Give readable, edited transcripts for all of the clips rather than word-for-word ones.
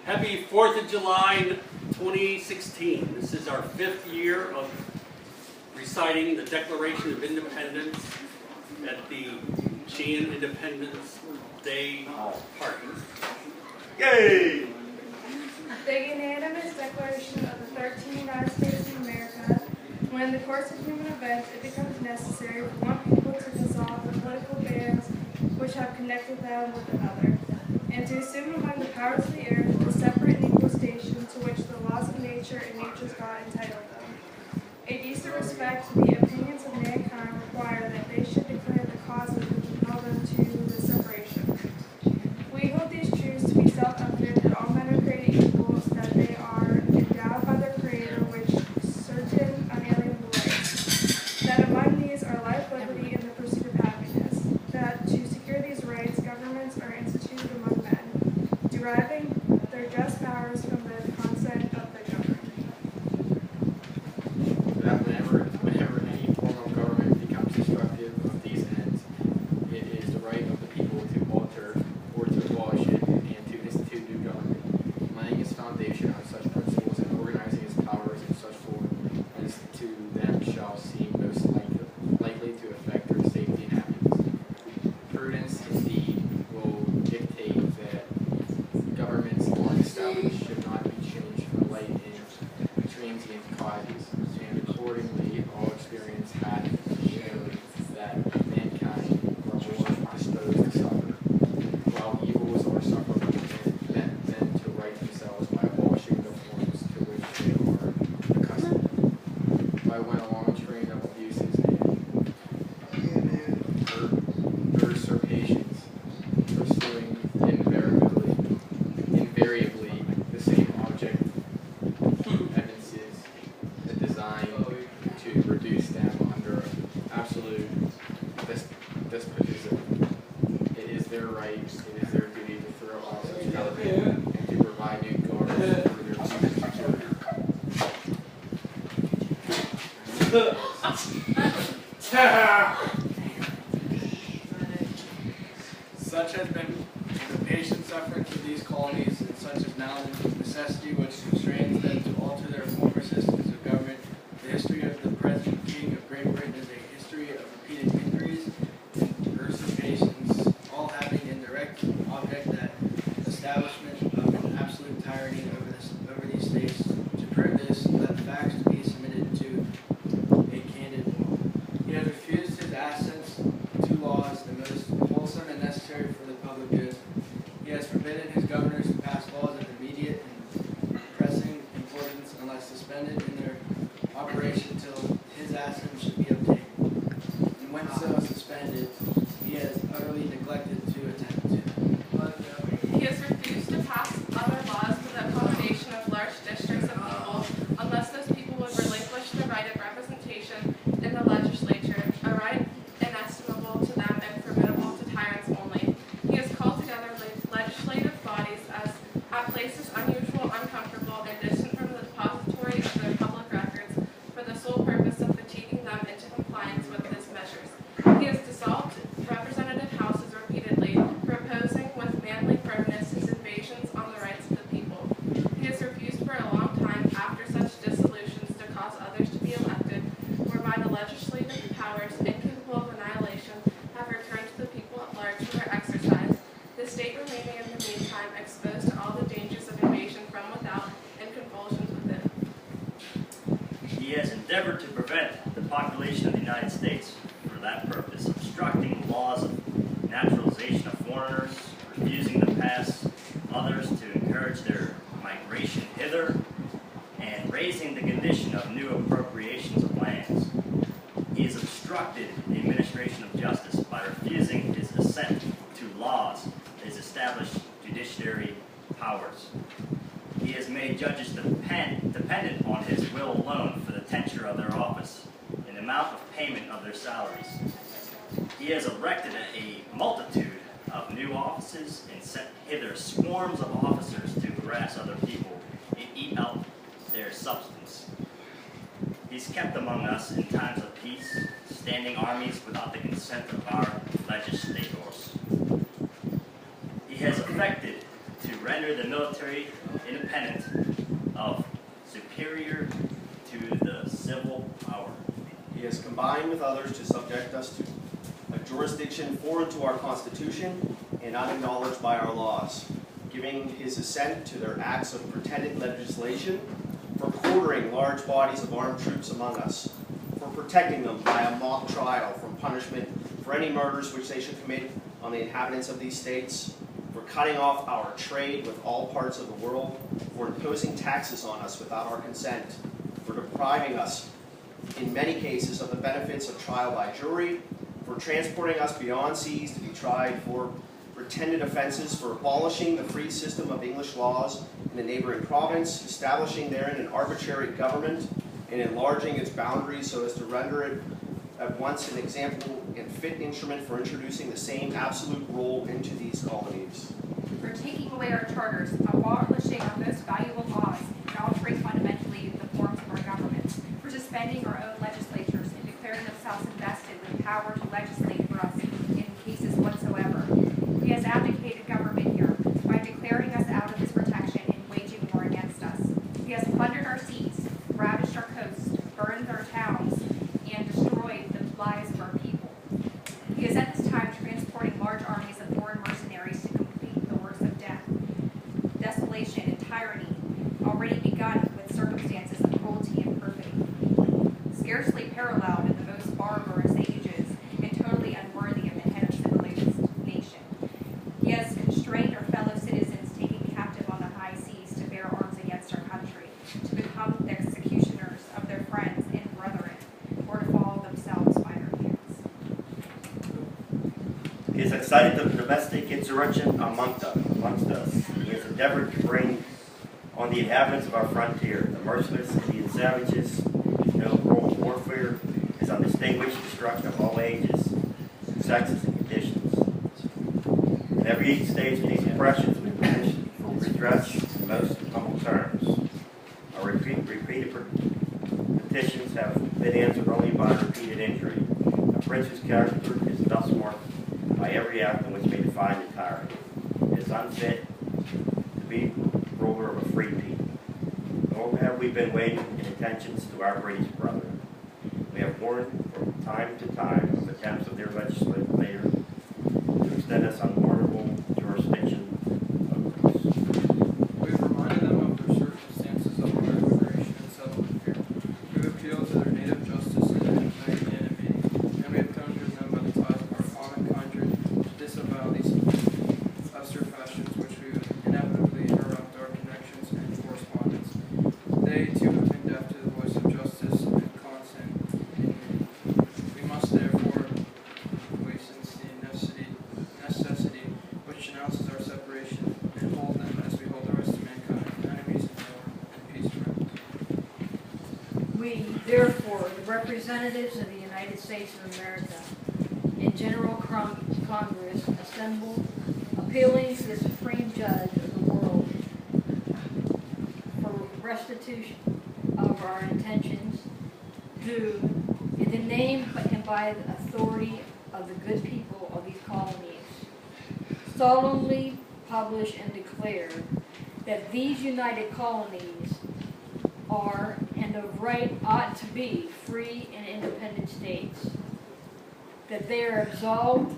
Happy 4th of July 2016. This is our 5th year of reciting the Declaration of Independence at the Sheahen Independence Day party. Yay! The unanimous declaration of the 13 United States of America, when in the course of human events it becomes necessary for one people to dissolve the political bands which have connected them with another, and to assume among the powers of the earth the separate and equal station to which the laws of nature and nature's God entitled them. A decent respect to the opinions of mankind require that they should declare the causes which impel them to the separation. We hold these truths to be self-evident that all men are created equal, that they are endowed by their Creator with certain unalienable rights, that among these are life, liberty, and the pursuit of happiness, that to secure these rights governments are instituted among men, deriving their just powers from the consent of the governed. That whenever any form of government becomes destructive of these ends, it is the right of the people to alter or to abolish it and to institute new government, laying its foundation on such principles and organizing its powers in such form as to them shall seem most likely to affect their safety and happiness. Prudence, indeed, will dictate that governments long established should not be changed for light and transient causes, and accordingly all experience hath shown that mankind are more disposed to suffer, while evils are sufferable than to right themselves by abolishing the forms to which they are accustomed, by when a long train of abuses and usurpations, pursuing invariably the same object, evinces a design to reduce them under absolute despotism. It is their right, it is their duty to throw off such government and to provide new guards for their future security. Such has been the patient sufferance of these colonies, and such is now the necessity which constrains them to alter their former systems of government. The history of the present King of Great Britain is a history of repeated injuries and usurpations, all having in direct object that establishment of an absolute tyranny over these states. To prove this, let facts be submitted to a candid law. He has refused his assents to laws, the most wholesome and necessary for the public good. He has forbidden his governors to pass laws of immediate and pressing importance unless suspended in their operation till his assent should be obtained. And when so suspended, he has utterly neglected to attend to them. He has refused to pass other laws for the accommodation of large districts of people unless those people would relinquish the right of representation in the legislature, a right inestimable to them and formidable to tyrants only. He has called together legislative bodies as at places unusual, uncomfortable, and distant from the depository of their public records for the sole purpose of fatiguing them into compliance with his measures. He has dissolved representative houses repeatedly, proposing with manly firmness his invasions on the rights of the people. He has refused for a long time after such dissolutions to cause others to be elected, whereby the legislative powers, incapable of annihilation, have returned to the people at large for their exercise, the state remaining in the meantime exposed to all the dangers of invasion from without and convulsions within. He has endeavored to prevent the population of the United States for that purpose, obstructing the laws of naturalization of foreigners, refusing to pass others to encourage their migration hither, and raising the condition of new appropriations of lands. He has obstructed the administration of justice by refusing his assent to laws that has established judiciary powers. He has made judges dependent on his will alone for the tenure of their office and the amount of payment of their salaries. He has erected a multitude of new offices and sent hither swarms of officers to harass other people and eat out their substance. He's kept among us in times of peace, standing armies without the consent of our legislators. He has affected to render render the military independent of superior to the civil power. He has combined with others to subject us to a jurisdiction foreign to our Constitution and not acknowledged by our laws, giving his assent to their acts of pretended legislation, for quartering large bodies of armed troops among us, for protecting them by a mock trial from punishment for any murders which they should commit on the inhabitants of these states, for cutting off our trade with all parts of the world, for imposing taxes on us without our consent, for depriving us, in many cases, of the benefits of trial by jury, for transporting us beyond seas to be tried for pretended offenses, for abolishing the free system of English laws in a neighboring province, establishing therein an arbitrary government, and enlarging its boundaries so as to render it at once an example and fit instrument for introducing the same absolute rule into these colonies. For taking away our charters, abolishing our most valuable laws, and altering fundamentally the forms of our governments, for suspending our own legislatures and declaring themselves invested with power to legislate for us in cases whatsoever. He has abdicated government here by declaring us out of his protection and waging war against us. He has plundered our seas, ravished our coasts, burned our towns, and destroyed the lives of our people. He is at this time transporting large armies of foreign mercenaries to complete the works of death, desolation, and tyranny already begun with circumstances of cruelty and perfidy, scarcely paralleled in the most barbarous ages and totally unworthy of the head of civilized nation. He has constrained our fellow citizens taken captive on the high seas to bear arms against our country, to become the executioners of their friends and brethren, or to fall themselves by their hands. He has excited the domestic insurrection amongst us. He has endeavored to bring on the inhabitants of our frontier the merciless Indian savages. No world warfare is undistinguished destruction of all ages, sexes, and conditions. In every stage of these oppressions, we petition for redress in most humble terms. Our repeated petitions have been answered only by repeated injury. A prince whose character is thus marked by every act in which may define the tyrant. It is unfit to be ruler of a free people. Nor have we been waiting in attentions to our British brethren. We have warned from time to time of attempts of their legislator to extend us unwarrantable jurisdiction over us. We've reminded them of their circumstances of their immigration and settlement here. We've appealed to their native justice and magnanimity, and we have conjured them by the ties of our common kindred to disavow these lesser fashions which we inevitably interrupt our connections and correspondence. They too have been deaf to the voice of justice and constant enmity. We must therefore license the necessity which announces our separation, and hold them as we hold the rest of mankind, enemies in war and peace friends. We, therefore, the representatives of the United States of America, in General Congress, assemble, appealing to the Supreme Judge of the world for restitution of our intentions, do, in the name and by the authority of the good people of these colonies, solemnly publish and declare that these united colonies are, and of right ought to be, free and independent states, that they are absolved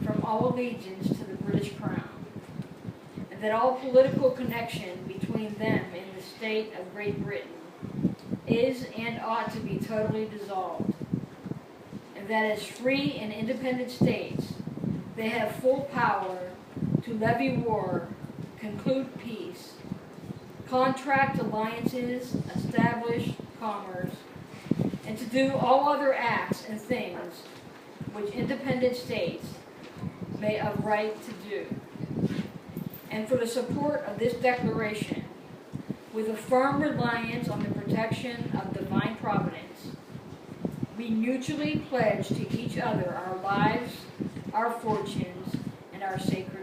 from all allegiance to the British Crown, and that all political connection between them and the state of Great Britain is and ought to be totally dissolved, and that as free and independent states they have full power to levy war, conclude peace, contract alliances, establish commerce, and to do all other acts and things which independent states may of right to do. And for the support of this declaration, with a firm reliance on the protection of divine providence, we mutually pledge to each other our lives, our fortunes, and our sacred